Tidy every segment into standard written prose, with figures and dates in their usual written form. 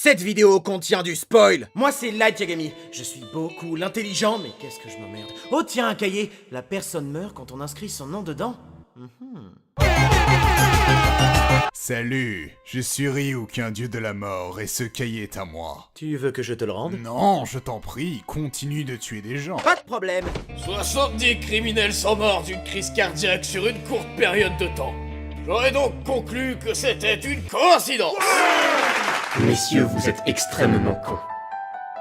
Cette vidéo contient du spoil. Moi c'est Light Yagami. Je suis beaucoup l'intelligent, mais qu'est-ce que je m'emmerde. Oh tiens, un cahier. La personne meurt quand on inscrit son nom dedans. Salut, je suis Ryuk, un dieu de la mort, et ce cahier est à moi. Tu veux que je te le rende? Non, je t'en prie, continue de tuer des gens. Pas de problème. 70 criminels sont morts d'une crise cardiaque sur une courte période de temps. J'aurais donc conclu que c'était une coïncidence. Messieurs, vous êtes extrêmement cons.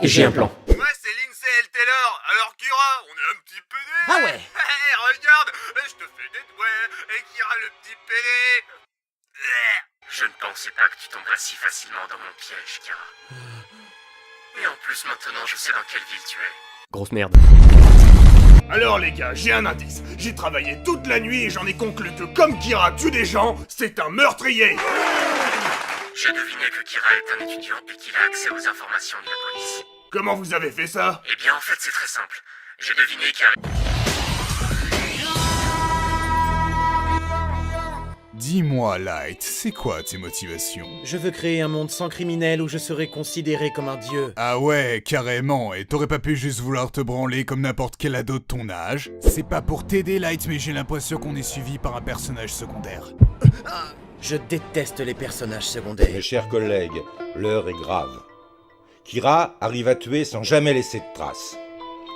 Et j'ai un plan. Moi c'est Lindsay L. Taylor, alors Kira, on est un petit pédé. Ah ouais. Hé, regarde, je te fais des doigts, et Kira le petit pédé. Je ne pensais pas que tu tomberais si facilement dans mon piège, Kira. Et en plus, maintenant, je sais dans quelle ville tu es. Grosse merde. Alors les gars, j'ai un indice. J'ai travaillé toute la nuit et j'en ai conclu que comme Kira tue des gens, c'est un meurtrier. J'ai deviné que Kira est un étudiant et qu'il a accès aux informations de la police. Comment vous avez fait ça? Eh bien, en fait, c'est très simple. J'ai deviné car... Dis-moi, Light, c'est quoi tes motivations? Je veux créer un monde sans criminels où je serai considéré comme un dieu. Ah ouais, carrément, et t'aurais pas pu juste vouloir te branler comme n'importe quel ado de ton âge? C'est pas pour t'aider, Light, mais j'ai l'impression qu'on est suivi par un personnage secondaire. Je déteste les personnages secondaires. Mes chers collègues, l'heure est grave. Kira arrive à tuer sans jamais laisser de traces.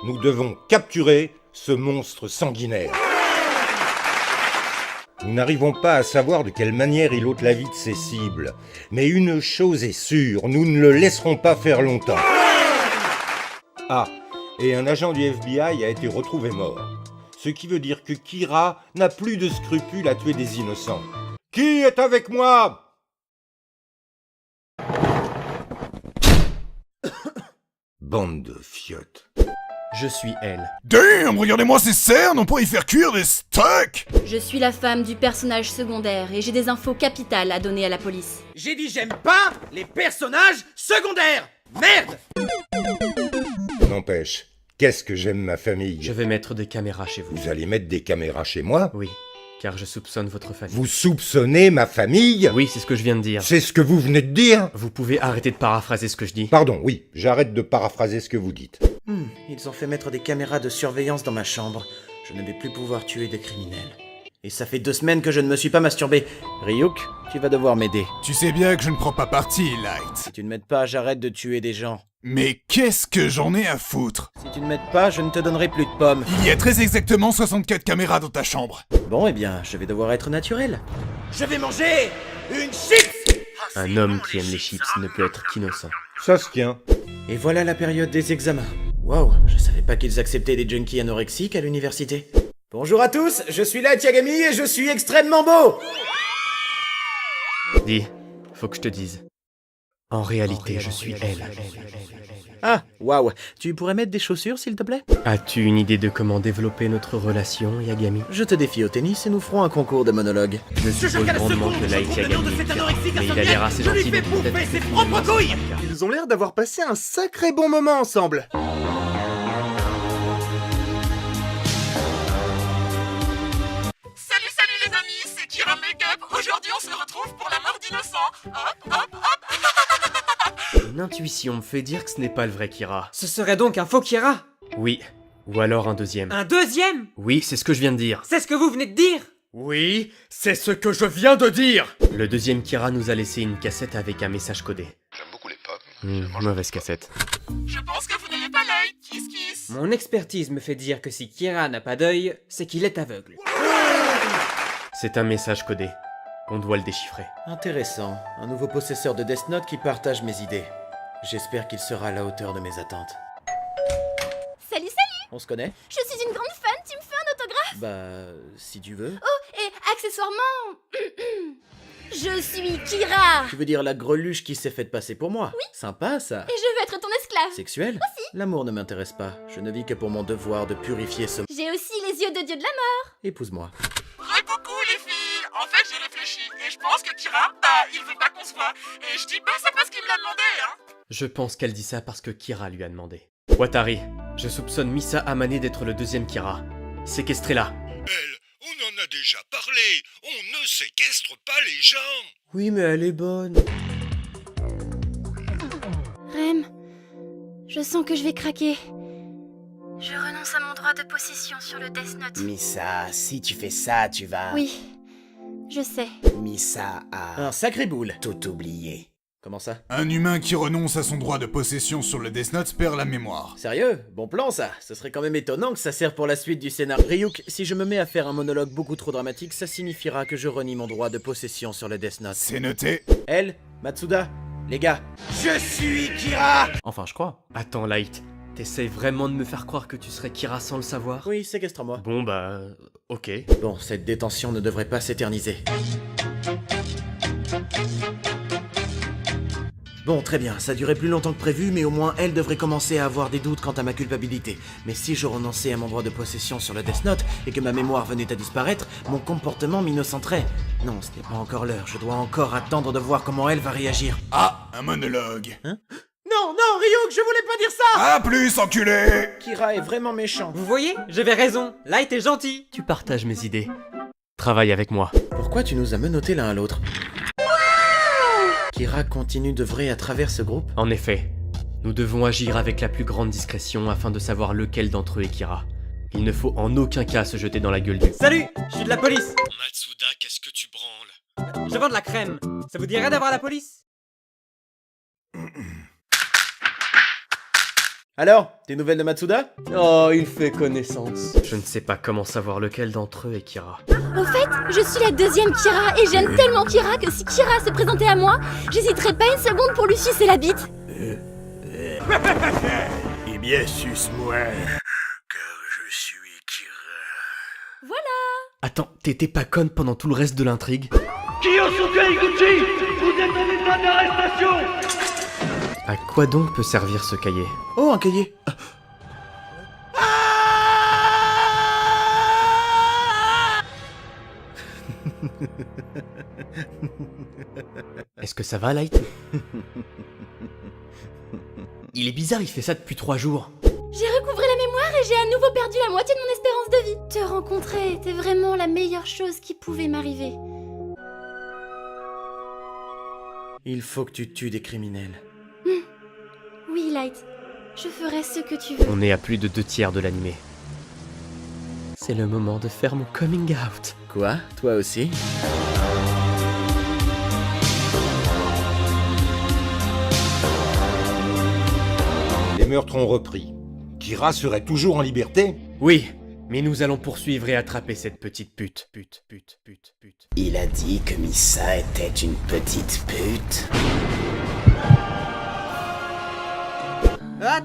Nous devons capturer ce monstre sanguinaire. Nous n'arrivons pas à savoir de quelle manière il ôte la vie de ses cibles. Mais une chose est sûre, nous ne le laisserons pas faire longtemps. Ah, et un agent du FBI a été retrouvé mort. Ce qui veut dire que Kira n'a plus de scrupules à tuer des innocents. Qui est avec moi? Bande de fiottes. Je suis elle. Damn, regardez-moi ces cernes, on pourrait y faire cuire des steaks! Je suis la femme du personnage secondaire et j'ai des infos capitales à donner à la police. J'ai dit j'aime pas les personnages secondaires. Merde. N'empêche, qu'est-ce que j'aime ma famille. Je vais mettre des caméras chez vous. Vous allez mettre des caméras chez moi? Oui, car je soupçonne votre famille. Vous soupçonnez ma famille? Oui, c'est ce que je viens de dire. C'est ce que vous venez de dire? Vous pouvez arrêter de paraphraser ce que je dis. Pardon, oui, j'arrête de paraphraser ce que vous dites. Ils ont fait mettre des caméras de surveillance dans ma chambre. Je ne vais plus pouvoir tuer des criminels. Et ça fait 2 semaines que je ne me suis pas masturbé. Ryuk, tu vas devoir m'aider. Tu sais bien que je ne prends pas parti, Light. Si tu ne m'aides pas, j'arrête de tuer des gens. Mais qu'est-ce que j'en ai à foutre? Si tu ne m'aides pas, je ne te donnerai plus de pommes. Il y a très exactement 64 caméras dans ta chambre. Bon, eh bien, je vais devoir être naturel. Je vais manger une chips. Un homme qui aime les chips ne peut être qu'innocent. Ça se tient. Et voilà la période des examens. Waouh, je savais pas qu'ils acceptaient des junkies anorexiques à l'université. Bonjour à tous, je suis Light Yagami et je suis extrêmement beau. Dis, faut que je te dise. En réalité, je suis elle. Ah, waouh, tu pourrais mettre des chaussures s'il te plaît? As-tu une idée de comment développer notre relation, Yagami? Je te défie au tennis et nous ferons un concours de monologue. Je suppose grandement que Light Yagami est fier, mais il a l'air assez gentil, donc peut-être que finalement, c'est pas le cas. Ils ont l'air d'avoir passé un sacré bon moment ensemble. Salut les amis, c'est Kira Makeup. Aujourd'hui on se retrouve pour la mort d'innocents. Hop, hop, hop. Une intuition me fait dire que ce n'est pas le vrai Kira. Ce serait donc un faux Kira? Oui. Ou alors un deuxième. Un deuxième? Oui, c'est ce que je viens de dire. C'est ce que vous venez de dire? Oui, c'est ce que je viens de dire. Le deuxième Kira nous a laissé une cassette avec un message codé. J'aime beaucoup les pommes. Mauvaise cassette. Je pense que vous n'avez pas l'œil. Kiss kiss. Mon expertise me fait dire que si Kira n'a pas d'œil, c'est qu'il est aveugle. C'est un message codé. On doit le déchiffrer. Intéressant, un nouveau possesseur de Death Note qui partage mes idées. J'espère qu'il sera à la hauteur de mes attentes. Salut. On se connaît? Je suis une grande fan, tu me fais un autographe? Bah, si tu veux. Oh, et accessoirement... Je suis Kira. Tu veux dire la greluche qui s'est faite passer pour moi? Oui. Sympa ça. Et je veux être ton esclave. Sexuel? Aussi. L'amour ne m'intéresse pas. Je ne vis que pour mon devoir de purifier ce... J'ai aussi les yeux de dieu de la mort. Épouse-moi. Coucou les filles. En fait j'ai réfléchi et je pense que Kira, il veut pas qu'on se voit. Et je dis c'est parce qu'il me l'a demandé, hein. Je pense qu'elle dit ça parce que Kira lui a demandé. Watari, je soupçonne Misa Amane d'être le deuxième Kira. Séquestrez-la. On en a déjà parlé. On ne séquestre pas les gens. Oui, mais elle est bonne. Je sens que je vais craquer. Je renonce à mon droit de possession sur le Death Note. Misa, si tu fais ça, tu vas... Oui, je sais. Misa a... Un sacré boule. Tout oublié. Comment ça? Un humain qui renonce à son droit de possession sur le Death Note perd la mémoire. Sérieux? Bon plan ça. Ce serait quand même étonnant que ça serve pour la suite du scénar. Ryuk, si je me mets à faire un monologue beaucoup trop dramatique, ça signifiera que je renie mon droit de possession sur le Death Note. C'est noté. Elle, Matsuda, les gars. Je suis Kira! Enfin, je crois. Attends, Light. T'essayes vraiment de me faire croire que tu serais Kira sans le savoir? Oui, séquestre-moi. Bon bah... ok. Bon, cette détention ne devrait pas s'éterniser. Bon, très bien, ça durait plus longtemps que prévu, mais au moins elle devrait commencer à avoir des doutes quant à ma culpabilité. Mais si je renonçais à mon droit de possession sur le Death Note, et que ma mémoire venait à disparaître, mon comportement m'innocenterait. Non, ce n'est pas encore l'heure, je dois encore attendre de voir comment elle va réagir. Ah, un monologue. Hein? Non, non, Ryuk, je voulais pas dire ça! À plus, enculé! Kira est vraiment méchant. Vous voyez? J'avais raison. Light est gentil. Tu partages mes idées. Travaille avec moi. Pourquoi tu nous as menottés l'un à l'autre? Kira continue d'œuvrer à travers ce groupe? En effet, nous devons agir avec la plus grande discrétion afin de savoir lequel d'entre eux est Kira. Il ne faut en aucun cas se jeter dans la gueule du... Salut! Je suis de la police! Matsuda, qu'est-ce que tu branles? Je vends de la crème. Ça vous dirait d'avoir la police? Alors, des nouvelles de Matsuda? Oh, il fait connaissance. Je ne sais pas comment savoir lequel d'entre eux est Kira. Au fait, je suis la deuxième Kira et j'aime tellement Kira que si Kira se présentait à moi, j'hésiterais pas une seconde pour lui sucer la bite. Eh bien, suce-moi, car je suis Kira. Voilà. Attends, t'étais pas conne pendant tout le reste de l'intrigue? Kiyosuke Iguchi, vous êtes en état d'arrestation! À quoi donc peut servir ce cahier? Oh, un cahier. Est-ce que ça va, Light? Il est bizarre, il fait ça depuis 3 jours. J'ai recouvré la mémoire et j'ai à nouveau perdu la moitié de mon espérance de vie. Te rencontrer était vraiment la meilleure chose qui pouvait m'arriver. Il faut que tu tues des criminels. Oui, Light. Je ferai ce que tu veux. On est à plus de 2/3 de l'animé. C'est le moment de faire mon coming out. Quoi? Toi aussi? Les meurtres ont repris. Kira serait toujours en liberté? Oui, mais nous allons poursuivre et attraper cette petite pute. Pute. Il a dit que Misa était une petite pute. Ah,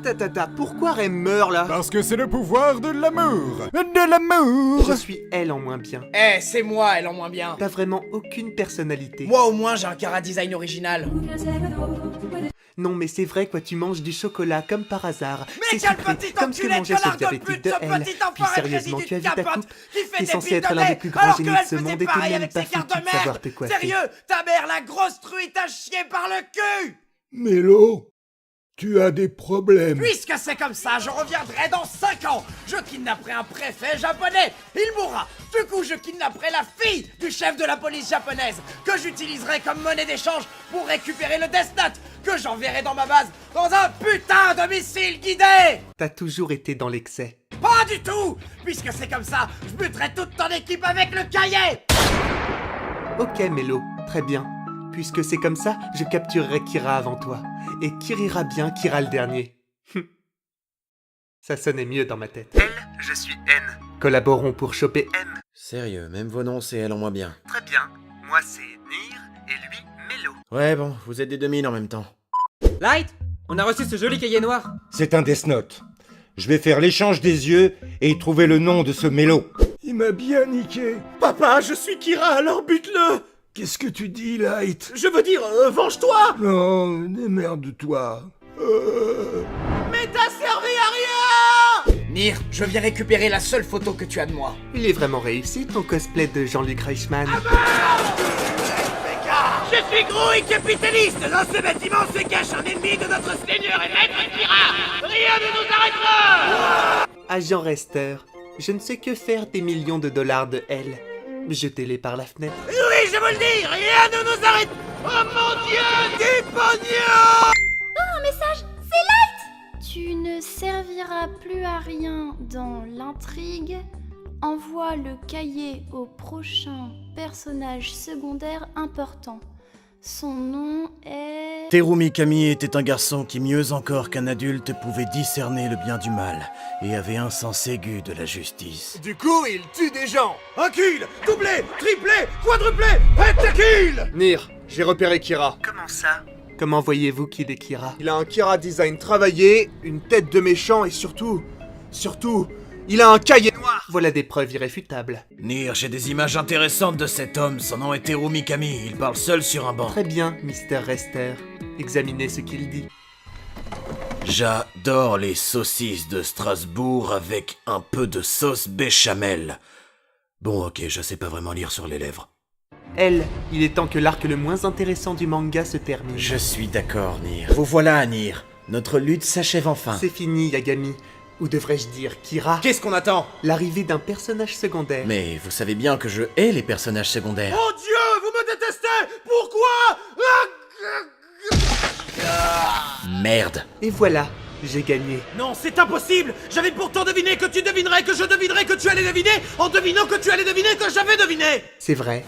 pourquoi Rem meurt là? Parce que c'est le pouvoir de l'amour. De l'amour. Je suis elle en moins bien. Eh, c'est moi, elle en moins bien. T'as vraiment aucune personnalité. Moi au moins j'ai un chara-design original. Non mais c'est vrai quoi, tu manges du chocolat comme par hasard. Mais C'est quel sucré, petit comme ce que enculé de mangeait ce connard de diabétique pute, de ce elle. petit Puis enfoiré sérieusement, crédit tu as du vu ta capote coupe? qui fait T'es des censé piles être de l'un des lait, plus grands alors génies que de elle ce fait monde des et tout le pareils monde avec pas ses cartes foutu de de savoir merde. te coiffer. Sérieux, ta mère la grosse truie t'a chié par le cul. Mélo, tu as des problèmes. Puisque c'est comme ça, je reviendrai dans 5 ans. Je kidnapperai un préfet japonais. Il mourra. Du coup, je kidnapperai la fille du chef de la police japonaise, que j'utiliserai comme monnaie d'échange pour récupérer le Death Note, que j'enverrai dans ma base dans un putain de missile guidé. T'as toujours été dans l'excès. Pas du tout. Puisque c'est comme ça, je buterai toute ton équipe avec le cahier. Ok Mélo, très bien. Puisque c'est comme ça, je capturerai Kira avant toi. Et qui rira bien, Kira le dernier. Ça sonnait mieux dans ma tête. Elle, je suis N. Collaborons pour choper M. Sérieux, même vos noms, c'est elle en moins bien. Très bien. Moi, c'est Nir et lui, Mélo. Ouais, bon, vous êtes des 2000 en même temps. Light, on a reçu ce joli cahier noir. C'est un Death Note. Je vais faire l'échange des yeux et trouver le nom de ce Mélo. Il m'a bien niqué. Papa, je suis Kira, alors bute-le. Qu'est-ce que tu dis, Light? Je veux dire, venge-toi. Non, démerde-toi. Mais t'as servi à rien. Nir, je viens récupérer la seule photo que tu as de moi. Il est vraiment réussi ton cosplay de Jean-Luc Reichmann. Je suis gros et capitaliste. Dans ce bâtiment se cache un ennemi de notre seigneur et maître Kira. Rien ne nous arrêtera. Agent Rester, je ne sais que faire des millions de dollars de L. Jetez-les par la fenêtre. Oui, je vous le dis, rien ne nous arrête. Oh mon Dieu, du pognon. Oh, un message. C'est Light. Tu servira plus à rien dans l'intrigue, envoie le cahier au prochain personnage secondaire important. Son nom est... Terumi Kami était un garçon qui, mieux encore qu'un adulte, pouvait discerner le bien du mal et avait un sens aigu de la justice. Du coup, il tue des gens. Un kill, doublé, triplé, quadruplé, pentakill. Nir, j'ai repéré Kira. Comment ça? Comment voyez-vous qu'il est Kira? Il a un Kira design travaillé, une tête de méchant et surtout, il a un cahier noir. Voilà des preuves irréfutables. Nir, j'ai des images intéressantes de cet homme. Son nom est Terumi Kami. Il parle seul sur un banc. Très bien, Mr. Rester. Examinez ce qu'il dit. J'adore les saucisses de Strasbourg avec un peu de sauce béchamel. Bon, ok, je sais pas vraiment lire sur les lèvres. Elle, il est temps que l'arc le moins intéressant du manga se termine. Je suis d'accord, Nir. Vous voilà, Nir. Notre lutte s'achève enfin. C'est fini, Yagami. Ou devrais-je dire Kira? Qu'est-ce qu'on attend? L'arrivée d'un personnage secondaire. Mais vous savez bien que je hais les personnages secondaires. Oh Dieu, vous me détestez! Pourquoi? Merde. Et voilà, j'ai gagné. Non, c'est impossible! J'avais pourtant deviné que tu devinerais, que je devinerais, que tu allais deviner, en devinant que tu allais deviner, que j'avais deviné! C'est vrai.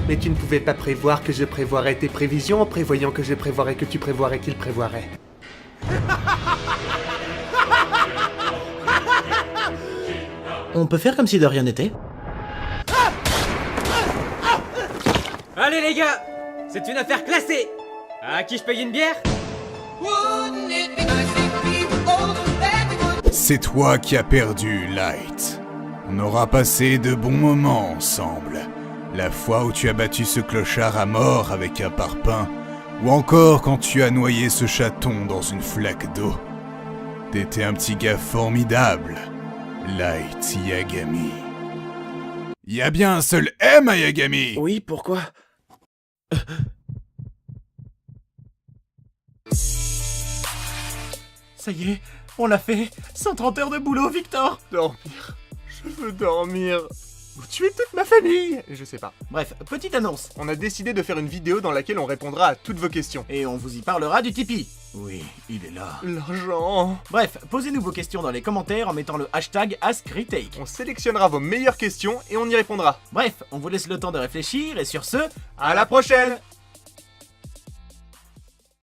Mais tu ne pouvais pas prévoir que je prévoirais tes prévisions en prévoyant que je prévoirais que tu prévoirais qu'il prévoirait. On peut faire comme si de rien n'était? Allez les gars, c'est une affaire classée. À qui je paye une bière? C'est toi qui as perdu, Light. On aura passé de bons moments ensemble. La fois où tu as battu ce clochard à mort avec un parpaing, ou encore quand tu as noyé ce chaton dans une flaque d'eau. T'étais un petit gars formidable, Light Yagami. Y a bien un seul M à Yagami! Oui, pourquoi? Ça y est, on l'a fait. 130 heures de boulot, Victor. Dormir. Je veux dormir. Vous tuez toute ma famille. Je sais pas. Bref, petite annonce. On a décidé de faire une vidéo dans laquelle on répondra à toutes vos questions. Et on vous y parlera du Tipeee. Oui, il est là. L'argent. Bref, posez-nous vos questions dans les commentaires en mettant le hashtag AskRetake. On sélectionnera vos meilleures questions et on y répondra. Bref, on vous laisse le temps de réfléchir et sur ce, à la prochaine!